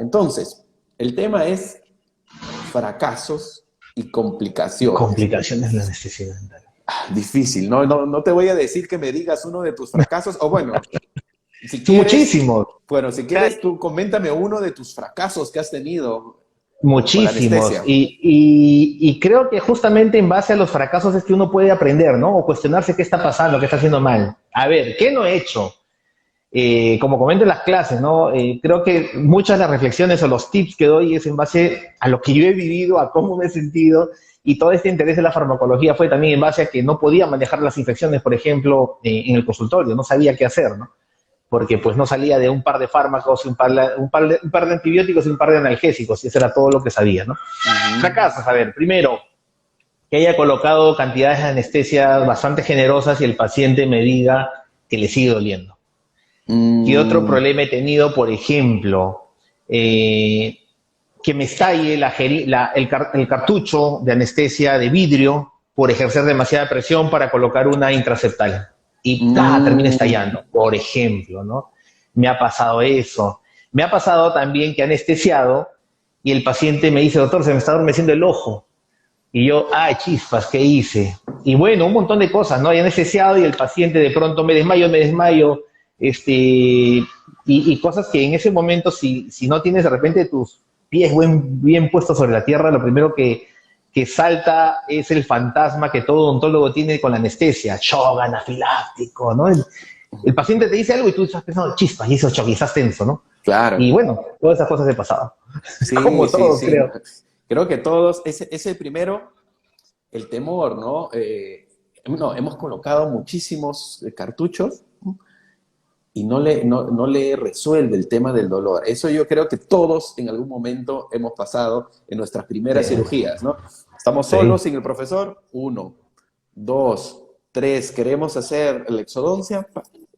Entonces, el tema es fracasos y complicaciones. Complicaciones de la anestesia dental. Difícil, no te voy a decir que me digas uno de tus fracasos, o bueno, si Son quieres, muchísimos. bueno, si quieres tú coméntame uno de tus fracasos que has tenido con la Muchísimos. anestesia. Y creo que justamente en base a los fracasos es que uno puede aprender, ¿no? O cuestionarse qué está pasando, qué está haciendo mal. A ver, ¿qué no he hecho? Como comento en las clases, ¿no? Creo que muchas de las reflexiones o los tips que doy es en base a lo que yo he vivido, a cómo me he sentido, y todo este interés de la farmacología fue también en base a que no podía manejar las infecciones, por ejemplo, en el consultorio, no sabía qué hacer, ¿no? Porque pues no salía de un par de fármacos, un par de antibióticos y un par de analgésicos, y eso era todo lo que sabía, ¿no? Fracasos, a ver, primero, que haya colocado cantidades de anestesia bastante generosas y el paciente me diga que le sigue doliendo. ¿Qué otro Mm, problema he tenido? Por ejemplo, que me estalle el cartucho de anestesia de vidrio por ejercer demasiada presión para colocar una intraceptal. Y termina mm, estallando, por ejemplo, ¿no? Me ha pasado eso. Me ha pasado también que anestesiado y el paciente me dice, doctor, se me está adormeciendo el ojo. Y yo, ay, chispas, ¿qué hice? Y bueno, un montón de cosas, ¿no? Hay anestesiado y el paciente de pronto me desmayo, y cosas que en ese momento, si no tienes de repente tus pies bien puestos sobre la tierra, lo primero que salta es el fantasma que todo odontólogo tiene con la anestesia, shock anafiláctico, ¿no? El paciente te dice algo y tú estás pensando, chispas, y eso shock, y estás tenso, ¿no? claro, Y bueno, todas esas cosas he pasado, sí, como sí, todos, sí. creo. Creo que todos, ese primero, el temor, ¿no? No, hemos colocado muchísimos cartuchos y no le resuelve el tema del dolor. Eso yo creo que todos en algún momento hemos pasado en nuestras Sí, primeras cirugías, ¿no? Estamos sí. solos sin el profesor, uno, dos, tres, queremos hacer la exodoncia,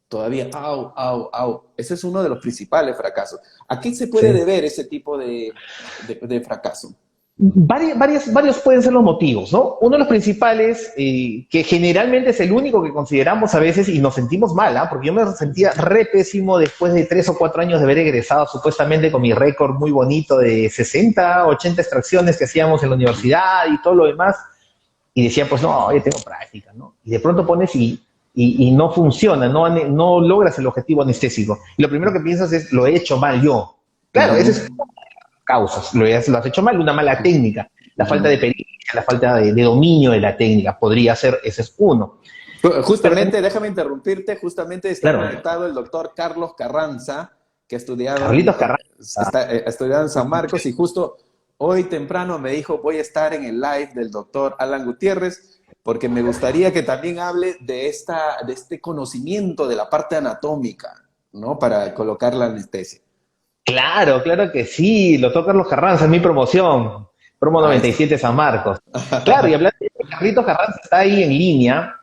todavía, au, au, au. Ese es uno de los principales fracasos. ¿A qué se puede Sí. deber ese tipo de fracaso? Varios pueden ser los motivos, ¿no? Uno de los principales, que generalmente es el único que consideramos a veces y nos sentimos mal, ¿ah? Porque yo me sentía re pésimo después de 3 o 4 años de haber egresado supuestamente con mi récord muy bonito de 60, 80 extracciones que hacíamos en la universidad y todo lo demás, y decía, pues no, yo tengo práctica, ¿no? Y de pronto pones y no funciona, no logras el objetivo anestésico. Y lo primero que piensas es, lo he hecho mal yo. Claro, ese es Ujú, causas. Lo has hecho mal, una mala técnica, la falta ujú. de pericia, la falta de dominio de la técnica, podría ser, ese es uno. Pero también, Justamente, déjame interrumpirte, justamente está claro, conectado el doctor Carlos Carranza, que Carlitos Carranza, ha estudiado en San Marcos y justo hoy temprano me dijo, voy a estar en el live del doctor Alan Gutiérrez, porque me gustaría que también hable de este conocimiento de la parte anatómica, ¿no? Para colocar la anestesia. claro que sí, lo toca Carlos Carranza, es mi promoción, promo Ahí está. 97 San Marcos. Claro, y hablando de Carlitos Carranza está ahí en línea,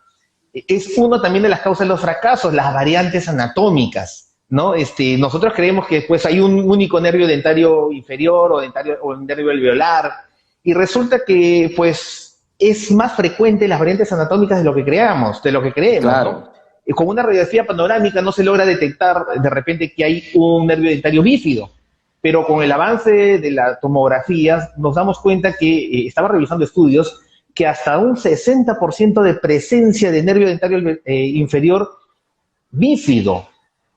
es uno también de las causas de los fracasos, las variantes anatómicas, ¿no? Nosotros creemos que pues hay un único nervio dentario inferior o un nervio alveolar, y resulta que pues es más frecuente las variantes anatómicas de lo que creemos, ¿no? Claro, Y con una radiografía panorámica no se logra detectar de repente que hay un nervio dentario bífido, pero con el avance de la tomografía nos damos cuenta que, estaba revisando estudios, que hasta un 60% de presencia de nervio dentario inferior bífido,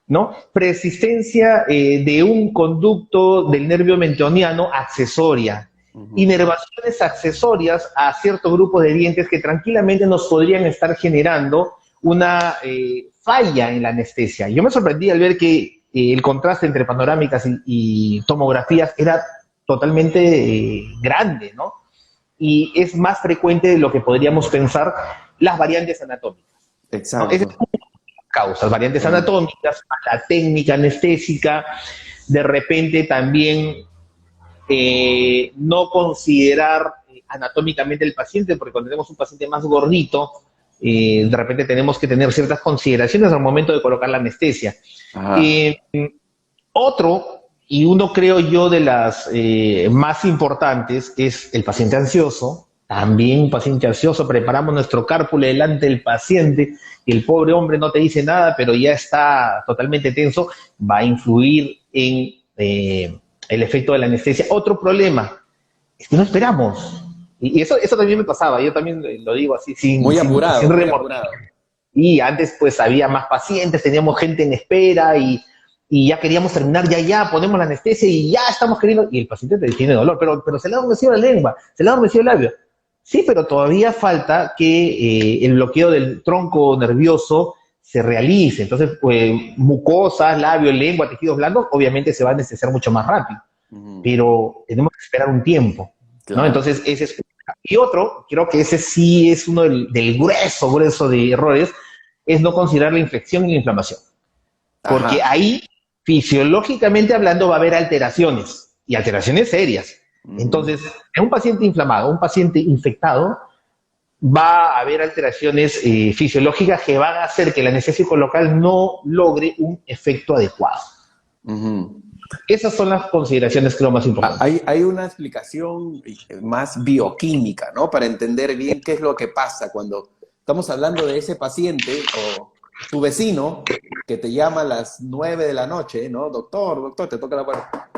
¿no? Persistencia de un conducto del nervio mentoniano accesoria, ujú, inervaciones accesorias a cierto grupo de dientes que tranquilamente nos podrían estar generando una falla en la anestesia. Yo me sorprendí al ver que el contraste entre panorámicas y tomografías era totalmente grande, ¿no? Y es más frecuente de lo que podríamos pensar las variantes anatómicas, ¿no? Esas exacto. son causas, variantes Mm, anatómicas, la técnica anestésica, de repente también no considerar anatómicamente el paciente, porque cuando tenemos un paciente más gordito, de repente tenemos que tener ciertas consideraciones al momento de colocar la anestesia. ajá. Eh, Otro, y uno creo yo de las más importantes, es el paciente ansioso. También un paciente ansioso, preparamos nuestro cárpula delante del paciente y el pobre hombre no te dice nada, pero ya está totalmente tenso, va a influir el efecto de la anestesia. Otro problema es que no esperamos. Y eso también me pasaba, yo también lo digo así, Muy apurado, sin muy remordimiento. apurado. Y antes pues había más pacientes, teníamos gente en espera y ya queríamos terminar, ya, ponemos la anestesia y ya estamos queriendo, y el paciente tiene dolor, pero se le ha adormecido la lengua, se le ha adormecido el labio. Sí, pero todavía falta que el bloqueo del tronco nervioso se realice. Entonces, pues, mucosas, labio, lengua, tejidos blandos, obviamente se va a anestesiar mucho más rápido. Pero tenemos que esperar un tiempo, Claro. ¿no? Entonces, ese es. Y otro, creo que ese sí es uno del grueso de errores, es no considerar la infección y la inflamación. Porque Ajá. ahí, fisiológicamente hablando, va a haber alteraciones, y alteraciones serias. Entonces, en un paciente inflamado, un paciente infectado, va a haber alteraciones fisiológicas que van a hacer que el anestésico local no logre un efecto adecuado. Ujú. Esas son las consideraciones que son más importantes. Hay una explicación más bioquímica, ¿no? Para entender bien qué es lo que pasa cuando estamos hablando de ese paciente o tu vecino que te llama a las 9 de la noche, ¿no? Doctor, te toca la puerta.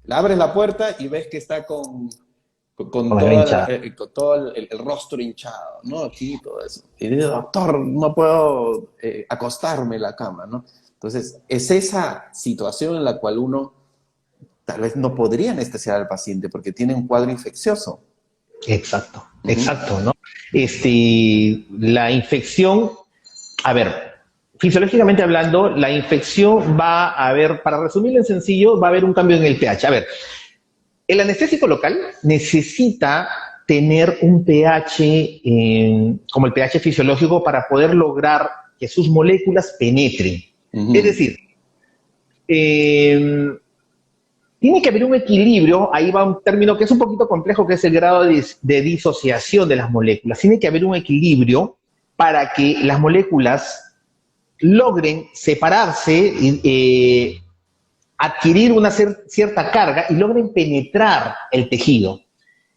Le abres la puerta y ves que está con Con la cara hinchada. con todo el rostro hinchado, ¿no? Aquí todo eso. Y dice, doctor, no puedo acostarme en la cama, ¿no? Entonces, es esa situación en la cual uno tal vez no podría anestesiar al paciente porque tiene un cuadro infeccioso. Exacto, ¿no? La infección, a ver, fisiológicamente hablando, la infección va a haber, para resumirlo en sencillo, va a haber un cambio en el pH. A ver, el anestésico local necesita tener un pH como el pH fisiológico para poder lograr que sus moléculas penetren. Es decir, tiene que haber un equilibrio, ahí va un término que es un poquito complejo, que es el grado de disociación de las moléculas. Tiene que haber un equilibrio para que las moléculas logren separarse, adquirir una cierta carga y logren penetrar el tejido.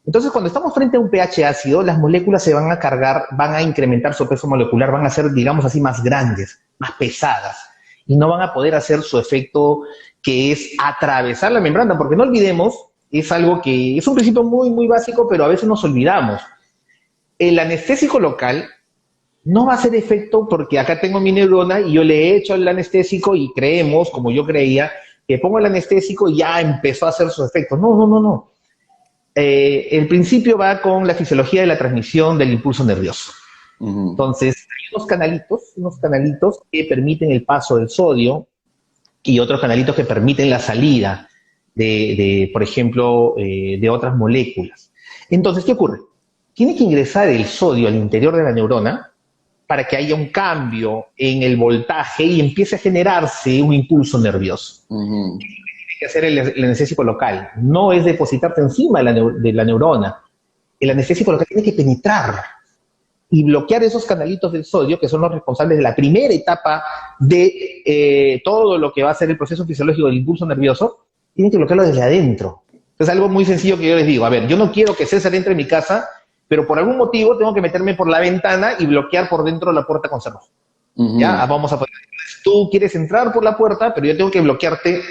Entonces, cuando estamos frente a un pH ácido, las moléculas se van a cargar, van a incrementar su peso molecular, van a ser, digamos así, más grandes, más pesadas, y no van a poder hacer su efecto, que es atravesar la membrana, porque no olvidemos, es algo que es un principio muy, muy básico, pero a veces nos olvidamos. El anestésico local no va a hacer efecto porque acá tengo mi neurona y yo le he hecho el anestésico y creemos, como yo creía, que pongo el anestésico y ya empezó a hacer su efecto. No. El principio va con la fisiología de la transmisión del impulso nervioso. Entonces, hay unos canalitos que permiten el paso del sodio y otros canalitos que permiten la salida por ejemplo, de otras moléculas. Entonces, ¿qué ocurre? Tiene que ingresar el sodio al interior de la neurona para que haya un cambio en el voltaje y empiece a generarse un impulso nervioso. Tiene que hacer el anestésico local. No es depositarte encima de la neurona. El anestésico local tiene que penetrar y bloquear esos canalitos del sodio, que son los responsables de la primera etapa de todo lo que va a ser el proceso fisiológico del impulso nervioso. Tienen que bloquearlo desde adentro. Es algo muy sencillo que yo les digo. A ver, yo no quiero que César entre en mi casa, pero por algún motivo tengo que meterme por la ventana y bloquear por dentro la puerta con cerrojo. Ya, vamos a poner. Tú quieres entrar por la puerta, pero yo tengo que bloquearte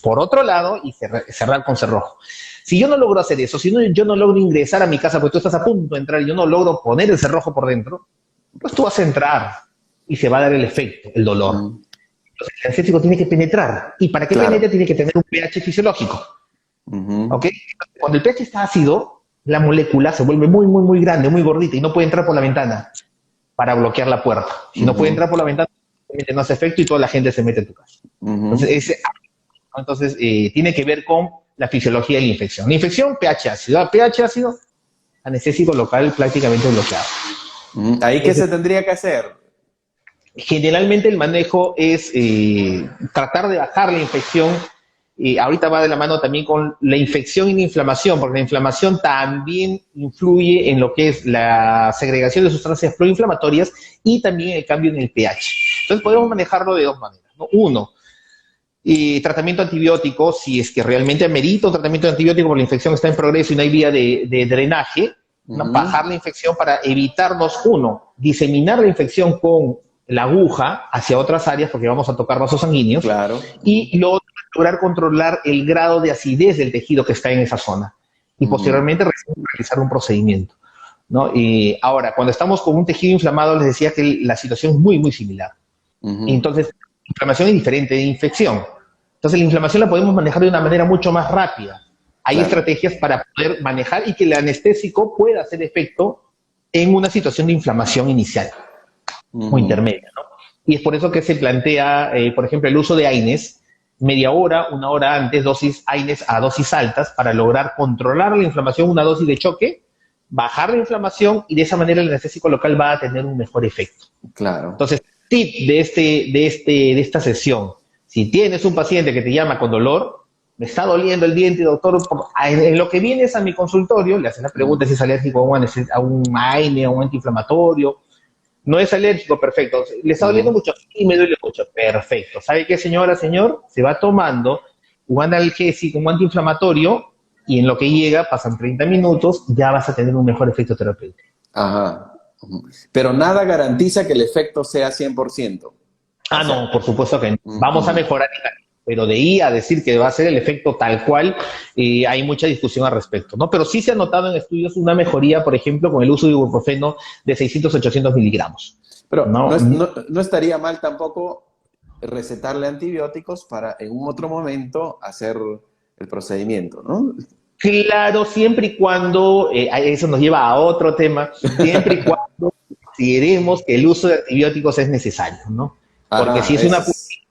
por otro lado y cerrar con cerrojo. Si yo no logro hacer eso, si yo no logro ingresar a mi casa, porque tú estás a punto de entrar y yo no logro poner el cerrojo por dentro, pues tú vas a entrar y se va a dar el efecto, el dolor. Entonces, el anestésico tiene que penetrar. Y para que penetre tiene que tener un pH fisiológico. ¿Ok? Cuando el pH está ácido, la molécula se vuelve muy, muy, muy grande, muy gordita y no puede entrar por la ventana para bloquear la puerta. Si no puede entrar por la ventana, no hace efecto y toda la gente se mete en tu casa. Entonces, tiene que ver con la fisiología de la infección. La infección, pH ácido. pH ácido, anestésico local prácticamente bloqueado. ¿Ahí qué se tendría que hacer? Generalmente el manejo es tratar de bajar la infección. Ahorita va de la mano también con la infección y la inflamación, porque la inflamación también influye en lo que es la segregación de sustancias proinflamatorias y también el cambio en el pH. Entonces podemos manejarlo de dos maneras, ¿no? Uno, tratamiento antibiótico, si es que realmente amerita un tratamiento antibiótico porque la infección está en progreso y no hay vía de drenaje, bajar la infección para evitarnos, uno, diseminar la infección con la aguja hacia otras áreas porque vamos a tocar vasos sanguíneos. Claro. Y lo otro, lograr controlar el grado de acidez del tejido que está en esa zona y posteriormente realizar un procedimiento, ¿no? Y ahora, cuando estamos con un tejido inflamado, les decía que la situación es muy, muy similar. Y entonces, inflamación es diferente de infección. Entonces, la inflamación la podemos manejar de una manera mucho más rápida. Hay estrategias para poder manejar y que el anestésico pueda hacer efecto en una situación de inflamación inicial o intermedia, ¿no? Y es por eso que se plantea, por ejemplo, el uso de AINES, media hora, una hora antes, dosis AINES a dosis altas para lograr controlar la inflamación, una dosis de choque, bajar la inflamación y de esa manera el anestésico local va a tener un mejor efecto. Claro. Entonces, tip de esta sesión, si tienes un paciente que te llama con dolor, me está doliendo el diente, doctor, en lo que vienes a mi consultorio, le haces la pregunta si es alérgico a un AINE, a un antiinflamatorio. No es alérgico, perfecto. ¿Le está doliendo mucho? Sí, me duele mucho. Perfecto. ¿Sabe qué, señora, señor? Se va tomando un analgésico, un antiinflamatorio, y en lo que llega, pasan 30 minutos, ya vas a tener un mejor efecto terapéutico. Ajá. Pero nada garantiza que el efecto sea 100%. No, por supuesto que no. Vamos a mejorar, pero de ahí a decir que va a ser el efecto tal cual, hay mucha discusión al respecto, ¿no? Pero sí se ha notado en estudios una mejoría, por ejemplo, con el uso de ibuprofeno de 600-800 miligramos. Pero no estaría mal tampoco recetarle antibióticos para en un otro momento hacer el procedimiento, ¿no? Claro, siempre y cuando, eso nos lleva a otro tema, siempre y cuando consideremos que el uso de antibióticos es necesario, ¿no? Porque si es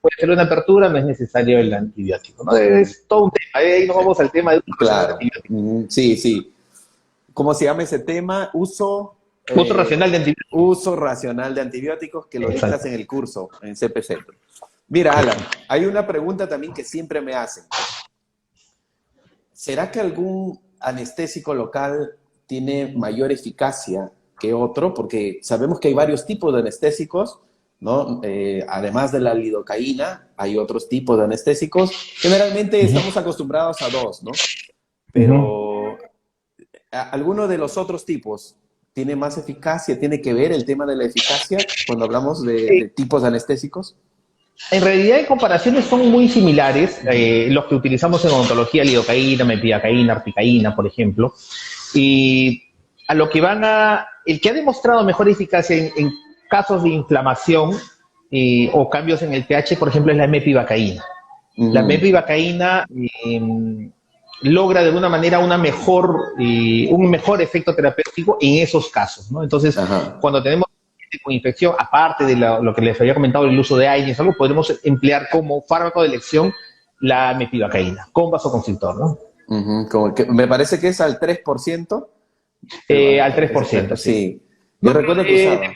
puede ser una apertura, no es necesario el antibiótico, ¿no? Es todo un tema, ahí nos vamos al tema de claro. Sí. ¿Cómo se llama ese tema? Uso racional de antibióticos. Uso racional de antibióticos que lo dictas en el curso, en CPC. Mira, Alan, hay una pregunta también que siempre me hacen. ¿Será que algún anestésico local tiene mayor eficacia que otro? Porque sabemos que hay varios tipos de anestésicos, ¿no? Además de la lidocaína, hay otros tipos de anestésicos. Generalmente estamos acostumbrados a 2, ¿no? Pero ¿alguno de los otros tipos tiene más eficacia? ¿Tiene que ver el tema de la eficacia cuando hablamos de tipos de anestésicos? En realidad, en comparaciones son muy similares, los que utilizamos en odontología, lidocaína, mepivacaína, articaína, por ejemplo, y a lo que el que ha demostrado mejor eficacia en casos de inflamación o cambios en el pH, por ejemplo, es la mepivacaína. La mepivacaína logra de alguna manera un mejor efecto terapéutico en esos casos, ¿no? Entonces, cuando tenemos con infección, aparte de lo que les había comentado, el uso de AINES, algo, podemos emplear como fármaco de elección la mepivacaína, con vasoconstrictor, ¿no? Como que me parece que es al 3%. Al 3%, sí. Yo recuerdo que usaba.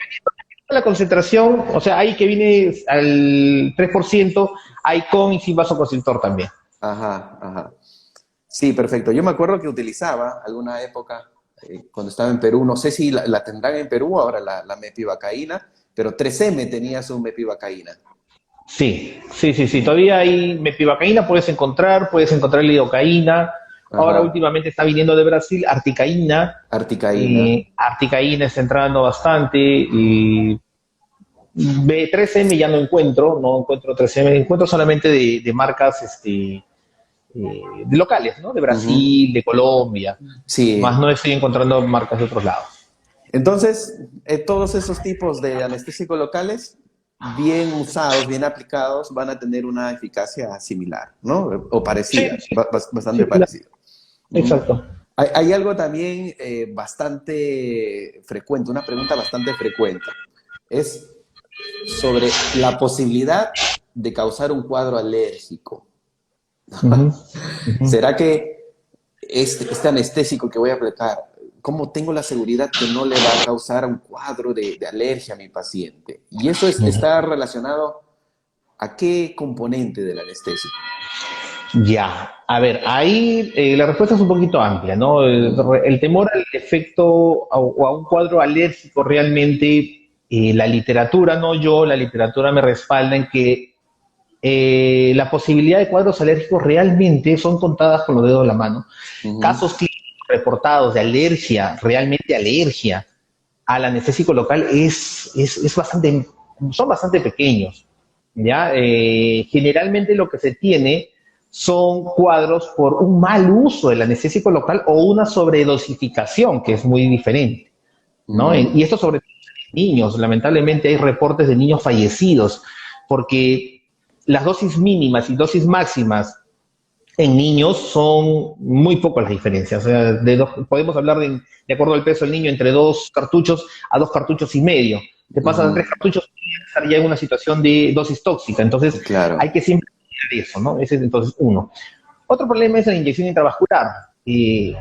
La concentración, o sea, hay que viene al 3%, hay con y sin vasoconstrictor también. Sí, perfecto. Yo me acuerdo que utilizaba alguna época, cuando estaba en Perú, no sé si la tendrán en Perú ahora, la mepivacaína, pero 3M tenía su mepivacaína. Sí. Todavía hay mepivacaína, puedes encontrar lidocaína. Ahora últimamente está viniendo de Brasil articaína. Articaína está entrando bastante. Y B3M ya no encuentro 3M, encuentro solamente de marcas de locales, ¿no? De Brasil, de Colombia. Sí. Más no estoy encontrando marcas de otros lados. Entonces, todos esos tipos de anestésicos locales, bien usados, bien aplicados, van a tener una eficacia similar, ¿no? O parecida, bastante parecida. Exacto. Hay algo también bastante frecuente, una pregunta bastante frecuente. Es sobre la posibilidad de causar un cuadro alérgico. ¿Será que este anestésico que voy a aplicar, cómo tengo la seguridad que no le va a causar un cuadro de alergia a mi paciente? Y eso está relacionado a qué componente del anestésico. Ya, a ver, ahí la respuesta es un poquito amplia, ¿no? El temor al efecto o a un cuadro alérgico realmente, la literatura, no yo, la literatura me respalda en que la posibilidad de cuadros alérgicos realmente son contadas con los dedos de la mano. Casos clínicos reportados de alergia, realmente alergia al anestésico local son bastante pequeños, ¿ya? Generalmente lo que se tiene son cuadros por un mal uso del anestésico local o una sobredosificación, que es muy diferente, ¿no? Ujú. Y esto sobre todo en niños. Lamentablemente hay reportes de niños fallecidos porque las dosis mínimas y dosis máximas en niños son muy pocas las diferencias. O sea, podemos hablar de acuerdo al peso del niño entre 2 cartuchos a 2 cartuchos y medio. Te pasas a Ujú. 3 cartuchos y estar ya en una situación de dosis tóxica. Entonces, hay Claro. que siempre cuidar eso, ¿no? Ese es entonces uno. Otro problema es la inyección intravascular, que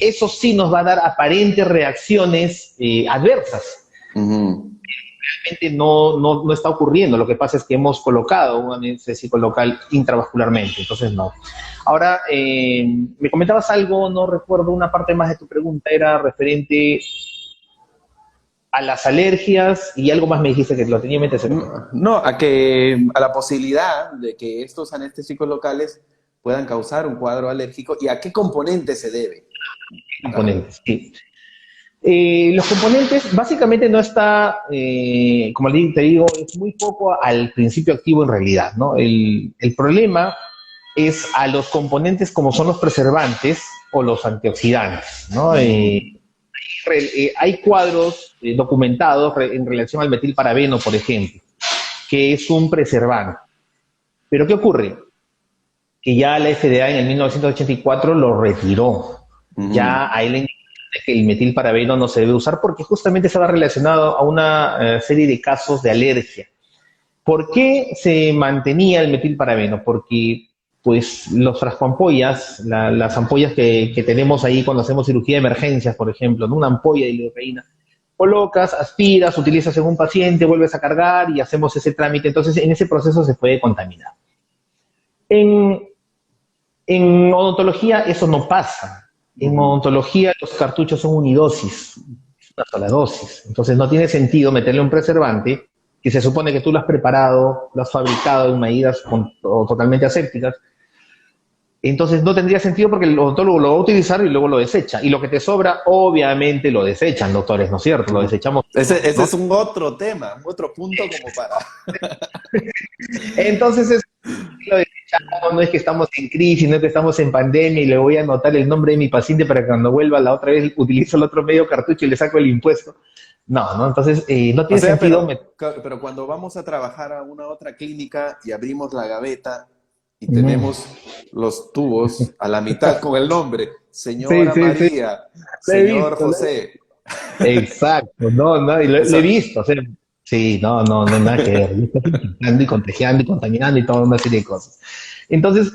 eso sí nos va a dar aparentes reacciones adversas. Ujú. Realmente no está ocurriendo. Lo que pasa es que hemos colocado un anestésico local intravascularmente, entonces no. Ahora, me comentabas algo, no recuerdo, una parte más de tu pregunta era referente a las alergias y algo más me dijiste que lo tenía en mente, se me fue. No, no, a la posibilidad de que estos anestésicos locales puedan causar un cuadro alérgico y a qué componente se debe. Ajá. Componentes, sí. Los componentes, básicamente no está, como te digo, es muy poco al principio activo en realidad, ¿no? El problema es a los componentes como son los preservantes o los antioxidantes, ¿no? Mm. Hay cuadros documentados en relación al metilparabeno, por ejemplo, que es un preservante. Pero ¿qué ocurre? Que ya la FDA en el 1984 lo retiró. Ya Ujú. hay la indicación de que el metilparabeno no se debe usar porque justamente estaba relacionado a una serie de casos de alergia. ¿Por qué se mantenía el metilparabeno? Porque pues los frascoampollas, las ampollas que tenemos ahí cuando hacemos cirugía de emergencias, por ejemplo, ¿no? Una ampolla de lidocaína, colocas, aspiras, utilizas en un paciente, vuelves a cargar y hacemos ese trámite. Entonces, en ese proceso se puede contaminar. En, en odontología eso no pasa. En Ujú. odontología los cartuchos son unidosis, es una sola dosis. Entonces no tiene sentido meterle un preservante que se supone que tú lo has preparado, lo has fabricado en medidas totalmente asépticas. Entonces no tendría sentido porque el odontólogo lo va a utilizar y luego lo desecha. Y lo que te sobra, obviamente lo desechan, doctores, ¿no es cierto? Lo desechamos Ese todos, es un otro tema, un otro punto como para... ¿no? Entonces es lo desechamos, no es que estamos en crisis, no es que estamos en pandemia y le voy a anotar el nombre de mi paciente para que cuando vuelva la otra vez utilizo el otro medio cartucho y le saco el impuesto. No, ¿no? Entonces no O tiene sea, sentido. pero cuando vamos a trabajar a una otra clínica y abrimos la gaveta y Mm. tenemos los tubos a la mitad con el nombre, Sí, señora sí, sí, María, lo he señor visto. José. Exacto, no, no, y lo he Eso, visto, o sea, sí, no, nada que ver. Y estás infectando y contagiando y contaminando y toda una serie de cosas. Entonces,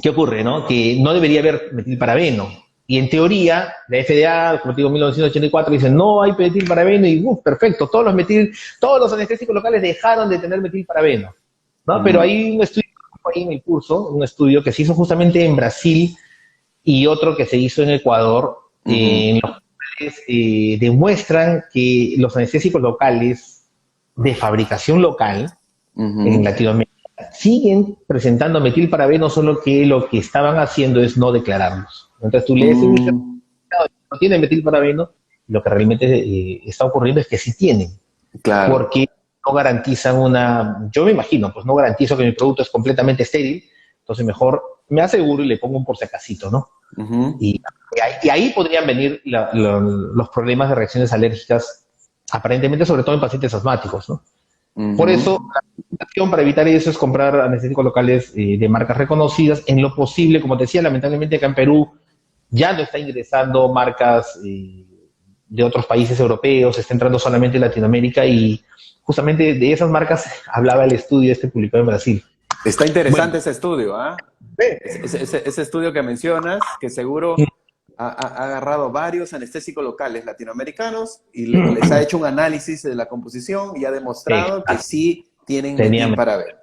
¿qué ocurre, no? Que no debería haber metilparabeno. Y en teoría, la FDA, como te digo, 1984, dice, no hay metilparabeno y, perfecto, todos los anestésicos locales dejaron de tener metilparabeno, ¿no? Pero mm, hay un estudio ahí en el curso, un estudio que se hizo justamente en Brasil y otro que se hizo en Ecuador, en ujú, los cuales demuestran que los anestésicos locales de fabricación local en ujú, Latinoamérica siguen presentando metilparabeno, solo que lo que estaban haciendo es no declararlos. Entonces tú lees el mm, no tiene metilparabeno, lo que realmente está ocurriendo es que sí tienen, claro. porque no garantizan yo me imagino, pues no garantizo que mi producto es completamente estéril, entonces mejor me aseguro y le pongo un por si acasito, ¿no? Ujú, Y ahí podrían venir los problemas de reacciones alérgicas, aparentemente sobre todo en pacientes asmáticos, ¿no? Por ujú, eso, la recomendación para evitar eso es comprar anestésicos locales de marcas reconocidas. En lo posible, como te decía, lamentablemente acá en Perú ya no está ingresando marcas de otros países europeos, está entrando solamente en Latinoamérica y justamente de esas marcas hablaba el estudio este publicado en Brasil. está Bueno, interesante ese estudio, ¿ah? Ese estudio que mencionas, que seguro ha agarrado varios anestésicos locales latinoamericanos y les ha hecho un análisis de la composición y ha demostrado que exacto, sí tienen tenía. metilparaben.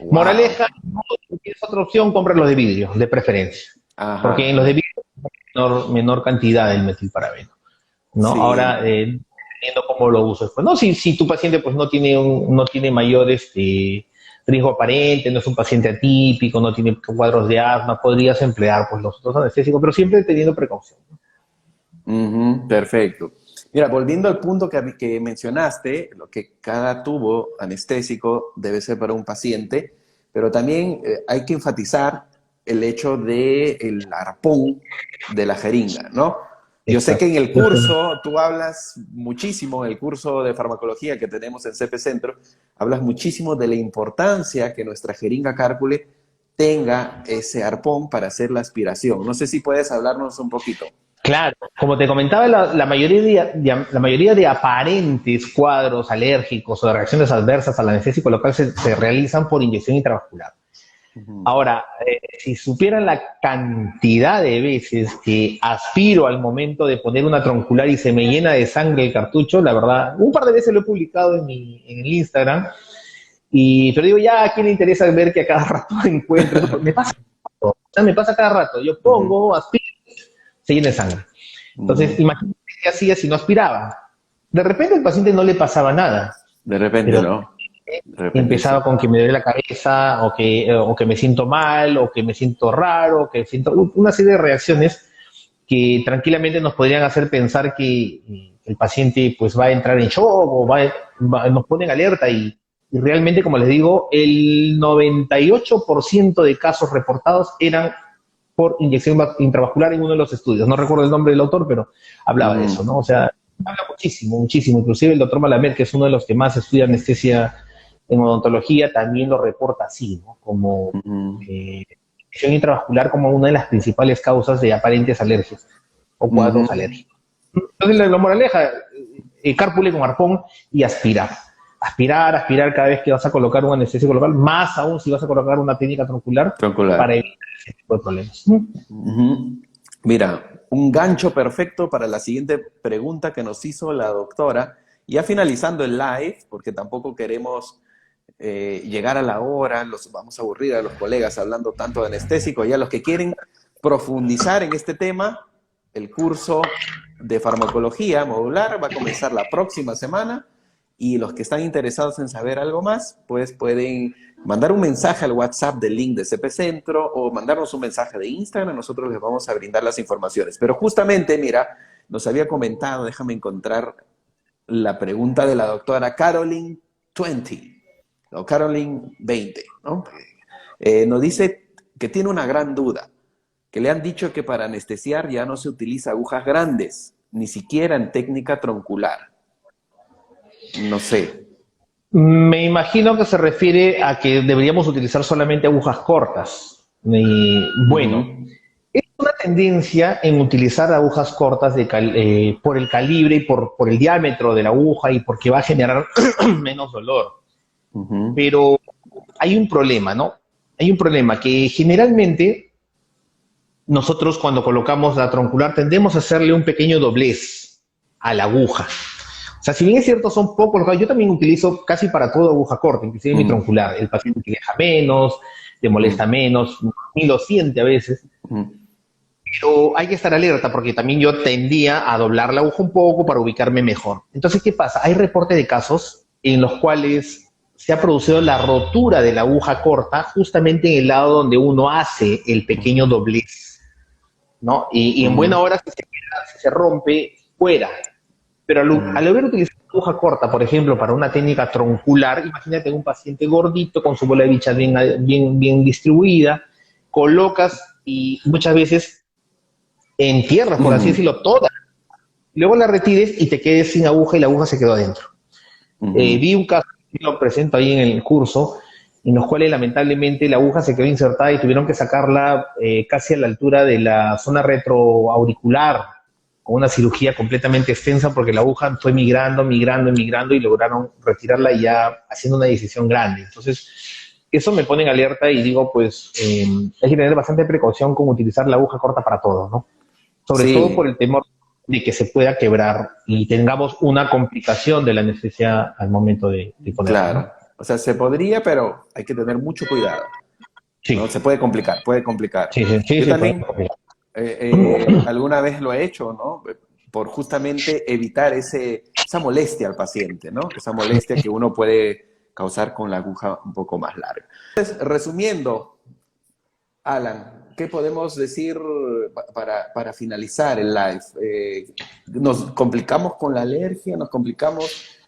¡Wow! Moraleja, no, si tienes otra opción, compra los de vidrio, de preferencia. Porque en Ajá, los de vidrio menor cantidad del metilparabeno, ¿no? Ahora, sí, viendo cómo lo usas. Pues no, si tu paciente pues no tiene mayor riesgo aparente, no es un paciente atípico, no tiene cuadros de asma, podrías emplear pues los otros anestésicos, pero siempre teniendo precaución. ujú, perfecto. Mira, volviendo al punto que mencionaste, lo que cada tubo anestésico debe ser para un paciente, pero también hay que enfatizar el hecho del arpón de la jeringa, ¿no? Yo sé que Exacto. en el curso, tú hablas muchísimo, en el curso de farmacología que tenemos en CP Centro, hablas muchísimo de la importancia que nuestra jeringa cárpule tenga ese arpón para hacer la aspiración. No sé si puedes hablarnos un poquito. Claro, como te comentaba, la mayoría de aparentes cuadros alérgicos o de reacciones adversas al anestésico local se realizan por inyección intravascular. Ujú. Ahora, si supieran la cantidad de veces que aspiro al momento de poner una troncular y se me llena de sangre el cartucho, la verdad, un par de veces lo he publicado en el Instagram, pero digo, ya, ¿a quién le interesa ver que a cada rato encuentro? Me pasa, o sea, me pasa cada rato. Yo Ujú. pongo, aspiro, se llena de sangre. Entonces, Ujú. imagínate qué hacía si no aspiraba. De repente al paciente no le pasaba nada, De repente, pero ¿no? De repente empezaba sí. con que me duele la cabeza, o que me siento mal, o que me siento raro, que siento una serie de reacciones que tranquilamente nos podrían hacer pensar que el paciente pues va a entrar en shock o nos pone en alerta y realmente, como les digo, el 98% de casos reportados eran por inyección intravascular en uno de los estudios. No recuerdo el nombre del autor, pero hablaba de eso, Ujú. ¿no? O sea, habla muchísimo, muchísimo. Inclusive el doctor Malamed, que es uno de los que más estudia anestesia en odontología, también lo reporta así, ¿no? Como Ujú. inyección intravascular como una de las principales causas de aparentes alergias o Ujú. cuadros alérgicos. Entonces, la moraleja, cárpule con arpón y aspirar. Aspirar, aspirar cada vez que vas a colocar un anestésico local, más aún si vas a colocar una técnica troncular para Troncular. evitar ese tipo de problemas. Ujú. Mira, un gancho perfecto para la siguiente pregunta que nos hizo la doctora. Ya finalizando el live, porque tampoco queremos llegar a la hora, los vamos a aburrir a los colegas hablando tanto de anestésico. Ya los que quieren profundizar en este tema, el curso de farmacología modular va a comenzar la próxima semana y los que están interesados en saber algo más, pues pueden mandar un mensaje al WhatsApp del link de CP Centro o mandarnos un mensaje de Instagram, nosotros les vamos a brindar las informaciones. Pero justamente, mira, nos había comentado, déjame encontrar la pregunta de la doctora Caroline 20, o Caroline 20, ¿no? Nos dice que tiene una gran duda, que le han dicho que para anestesiar ya no se utiliza agujas grandes, ni siquiera en técnica troncular. No sé. Me imagino que se refiere a que deberíamos utilizar solamente agujas cortas. Uh Bueno, -huh. es una tendencia en utilizar agujas cortas por el calibre y por el diámetro de la aguja y porque va a generar menos dolor. Uh -huh. Pero hay un problema, ¿no? Hay un problema que generalmente nosotros cuando colocamos la troncular tendemos a hacerle un pequeño doblez a la aguja. O sea, si bien es cierto, son pocos, yo también utilizo casi para todo aguja corta, inclusive mi troncular. El paciente te deja menos, te molesta menos, ni lo siente a veces. Pero hay que estar alerta porque también yo tendía a doblar la aguja un poco para ubicarme mejor. Entonces, ¿qué pasa? Hay reporte de casos en los cuales se ha producido la rotura de la aguja corta justamente en el lado donde uno hace el pequeño doblez, ¿no? Y en buena hora si se rompe fuera. Pero al haber utilizado una aguja corta, por ejemplo, para una técnica troncular, imagínate un paciente gordito con su bola de bichas bien distribuida, colocas y muchas veces entierras, por así decirlo, toda. Luego la retires y te quedes sin aguja y la aguja se quedó adentro. Vi un caso, lo presento ahí en el curso, en los cuales lamentablemente la aguja se quedó insertada y tuvieron que sacarla casi a la altura de la zona retroauricular, con una cirugía completamente extensa porque la aguja fue migrando y lograron retirarla y ya haciendo una decisión grande. Entonces, eso me pone en alerta y digo, pues hay que tener bastante precaución con utilizar la aguja corta para todo, ¿no? Sobre todo por Sí, el temor de que se pueda quebrar y tengamos una complicación de la anestesia al momento de ponerla, ¿no? claro. O sea, se podría, pero hay que tener mucho cuidado, Sí, ¿no? Se puede complicar, puede complicar. sí, sí, sí, Yo sí, puede también complicar. alguna vez lo he hecho, ¿no? Por justamente evitar esa molestia al paciente, ¿no? Esa molestia que uno puede causar con la aguja un poco más larga. Entonces, resumiendo, Alan, ¿qué podemos decir para finalizar el live? Nos complicamos con la alergia, nos complicamos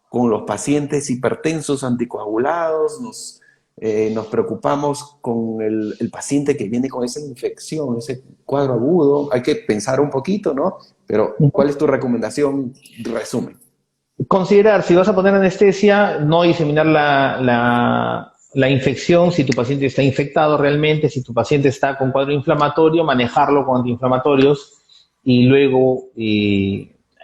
con los pacientes hipertensos anticoagulados, nos preocupamos con el paciente que viene con esa infección, ese cuadro agudo. Hay que pensar un poquito, ¿no? Pero, ¿cuál es tu recomendación? Resumen. Considerar, si vas a poner anestesia, no diseminar la infección si tu paciente está infectado realmente, si tu paciente está con cuadro inflamatorio, manejarlo con antiinflamatorios y luego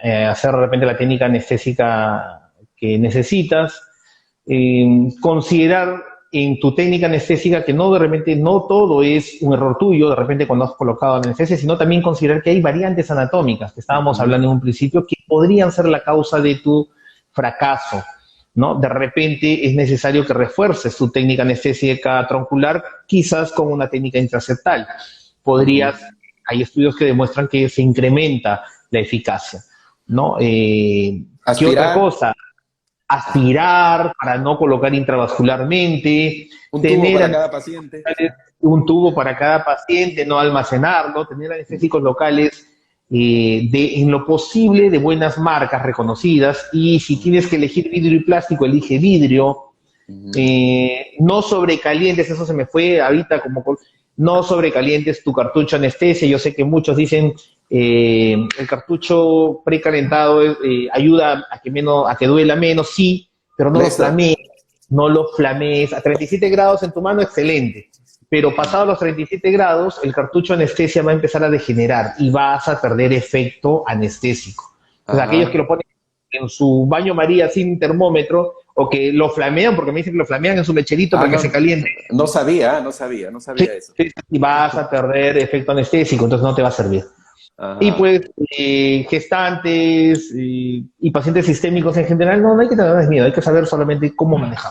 hacer de repente la técnica anestésica que necesitas. Considerar en tu técnica anestésica que no de repente no todo es un error tuyo, de repente cuando has colocado la anestesia, sino también considerar que hay variantes anatómicas que estábamos hablando en un principio que podrían ser la causa de tu fracaso, ¿no? De repente es necesario que refuerces tu técnica anestésica troncular, quizás con una técnica intraseptal. Hay estudios que demuestran que se incrementa la eficacia, ¿no? ¿Qué otra Aspirar, cosa? Aspirar para no colocar intravascularmente, un tubo para tener cada paciente. un tubo para cada paciente, no almacenarlo, tener anestésicos locales en lo posible de buenas marcas reconocidas y si tienes que elegir vidrio y plástico, elige vidrio. No sobrecalientes, eso se me fue ahorita no sobrecalientes tu cartucho anestesia. Yo sé que muchos dicen el cartucho precalentado ayuda a que duela menos, sí, pero Néstor, no lo flamees. A 37 grados en tu mano, excelente. Pero pasados los 37 grados, el cartucho anestesia va a empezar a degenerar y vas a perder efecto anestésico. Entonces, aquellos que ajá. lo ponen en su baño María sin termómetro o que lo flamean, porque me dicen que lo flamean en su mecherito Ah, para que no, se caliente, no sí, sabía eso. sí, y vas a perder efecto anestésico, entonces no te va a servir. Y Ajá. pues gestantes y pacientes sistémicos en general, no hay que tener miedo, hay que saber solamente cómo manejar.